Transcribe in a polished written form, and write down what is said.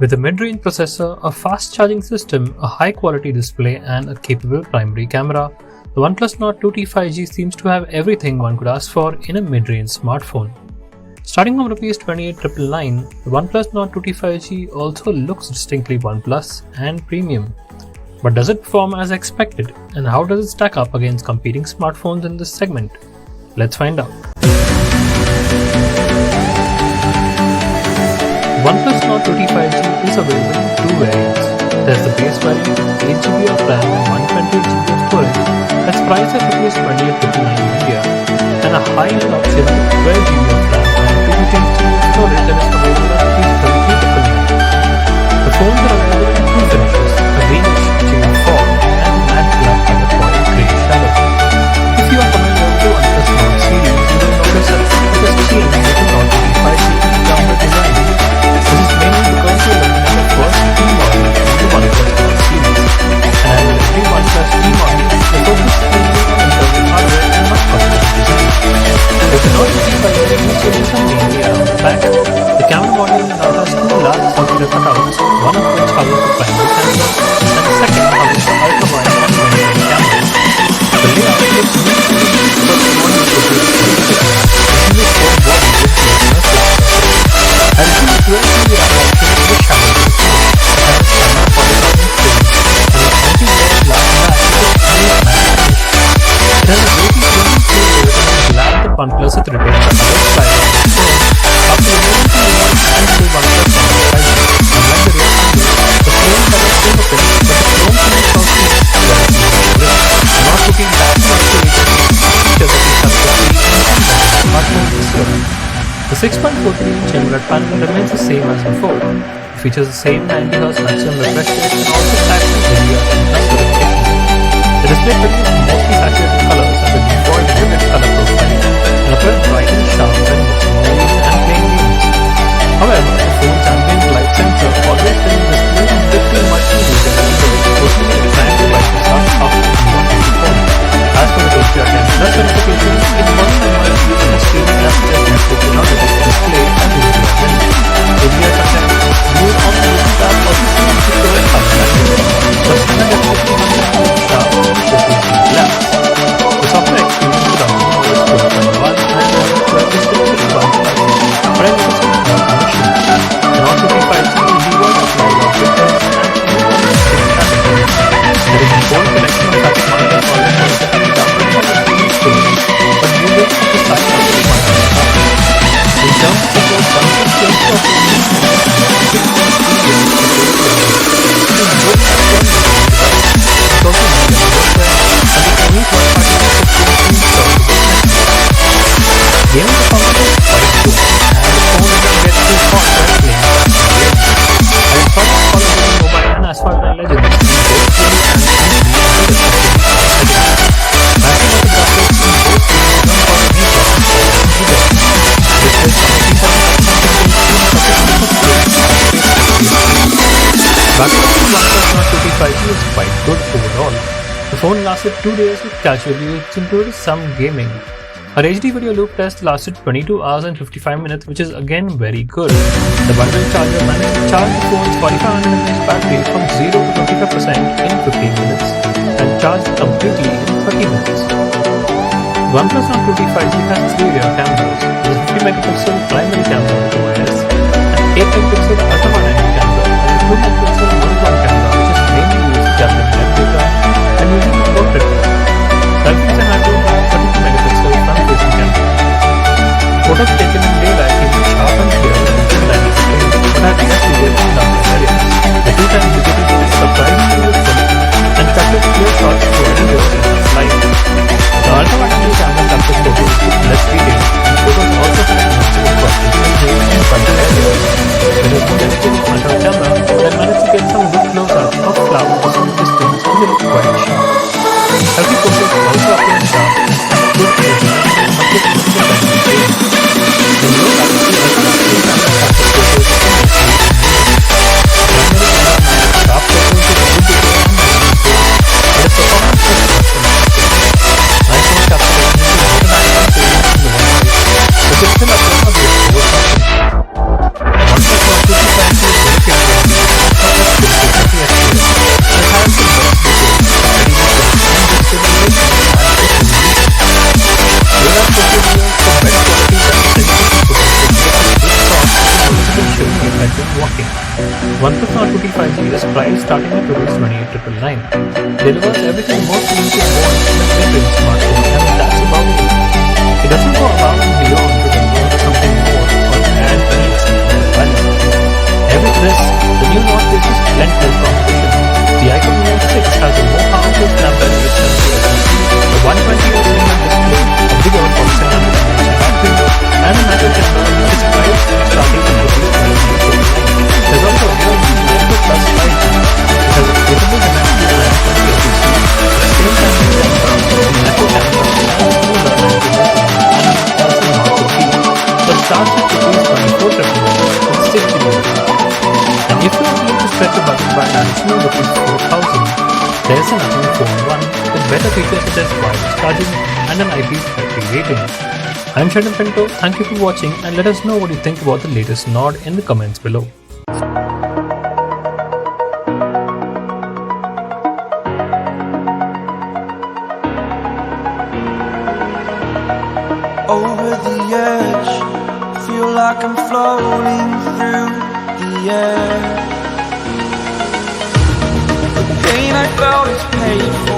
With a mid-range processor, a fast charging system, a high-quality display and a capable primary camera, the Oneplus Nord 2T 5G seems to have everything one could ask for in a mid-range smartphone. Starting from Rs 28,999, the Oneplus Nord 2T 5G also looks distinctly OnePlus and premium. But does it perform as expected, and how does it stack up against competing smartphones in this segment? Let's find out. OnePlus Nord 2T 5G is available in two variants. There's the base variant, 8GB of RAM and 128GB of storage, that's priced at Rs 28,999 in India, and a high-end option with 12GB of RAM and 256GB of storage that is available at Rs 33,999. The phones are available in two finishes, a greenish shade fog and a matte black color foil grey shadow. If you are familiar with the OnePlus Nord series, you will notice that it has changed with the Nord 2T 5G downward design. This is mainly because we are looking at the first T model in the OnePlus Nord series, and with every OnePlus T model, the focus is mainly on internal hardware and not cosmetic design. With the Nord 2T 5G, the changes are mainly around the back. The camera module now has two large circular cutouts, one of which houses the primary camera, and the second houses the ultra-wide and wide-angle cameras. The layout looks neat but the model produces continuous four body with additional 12GB RAM option in the shadow display. It has camera 40,000 frames and an anti-glare glass back with a smooth matte finish. It has a very clean feel and I'm glad that OnePlus has retained the other side of the phone after removing the nuance and full OnePlus Nord 5G. Unlike the rear panel, the phone colors fingerprint, but the chrome finish also looks very clean. I'm not looking that much to retain the features that we have already in the smartphone this year. The 6.43-inch AMOLED panel remains the same as before. It features the same 90Hz maximum refresh rate and also packs with HDR10+ verification. The display produces mostly saturated colors at the default vivid color profile and appears bright and sharp when watching movies and playing games. However, the phone's ambient light sensor always tells the display a bit too much to use it, so personally I plan to light this up after unlocking the phone. As for the HDR10+ verification, it wasn't a much use in a screen that suggests Netflix did not detect the display as HDR10. HDR10 viewed on the YouTube tab also seems to show a color pattern, but standard Netflix tab showcases glass. The software experience is downloading OS 12.1 and OS 12 is still in advanced pricing, but I noticed it's not an issue. The Nord 2T 5G is devoid of live object tests and no screen category. There is a whole collection of such markers already that can be downloaded from the screen space, but you will have to sign up with OnePlus card. In terms of support, OnePlus claims to offer a new gaming performance is quite good, and the phone doesn't get too hot while playing fast games. I have tried to follow the mobile and Asphalt and Legends in both play and maximum of the graphics in both games don't cause any problems either. This is something that battery life of OnePlus Nord 2T 5G is quite good overall. The phone lasted 2 days with casual use, which included some gaming. Our HD video loop test lasted 22 hours and 55 minutes, which is again very good. The bundle charger managed to charge the phone's 4500 mAh battery from 0 to 25% in 15 minutes and charged completely in 30 minutes. The OnePlus Nord 2T 5G has 3 rear cameras. There is a 50MP primary camera with OIS, an 8MP ultra-wide-angle camera, and a 2MP monochrome camera, which is mainly used for gathering web data and using the portrait mode. Selfies are handled by a 32MP front-facing camera. Photos taken in daylight can be sharp and clear in different dynamic range, but have less detail in darker areas. The 2x digital zoom is surprisingly useful and captures clear shots to any direction of light. The ultra-wide-angle camera captures photos with less detail, and photos also have maximum processing range in frontal areas. There is no dedicated had been working. OnePlus Nord 5G is priced starting at ₹28,999. Delivers everything most users want in a mid-range smartphone, and that's about it. It doesn't go above and beyond to deliver something more or add any exceptional value. With this, the new Nord faces plenty of competition. The iQOO Neo 6 has a more powerful Snapdragon 870 a 120Hz display, a bigger 4700 mAh battery, and a manual camera which is priced starting at ₹5,999. There's also a Realme Oneplus 5G, which has a capable Dimensity 920 FPC, at the same time the macro camera and smaller but starts at ₹24,999 with 6GB. And if you are willing to stretch the budget by an additional ₹4,000, there's an iPhone Phone 1 with better features such as wireless charging and an IP battery rating. I'm Sheldon Pinto, thank you for watching, and let us know what you think about the latest Nord in the comments below. Over the edge, feel like I'm floating through the air. The pain I felt is paid for.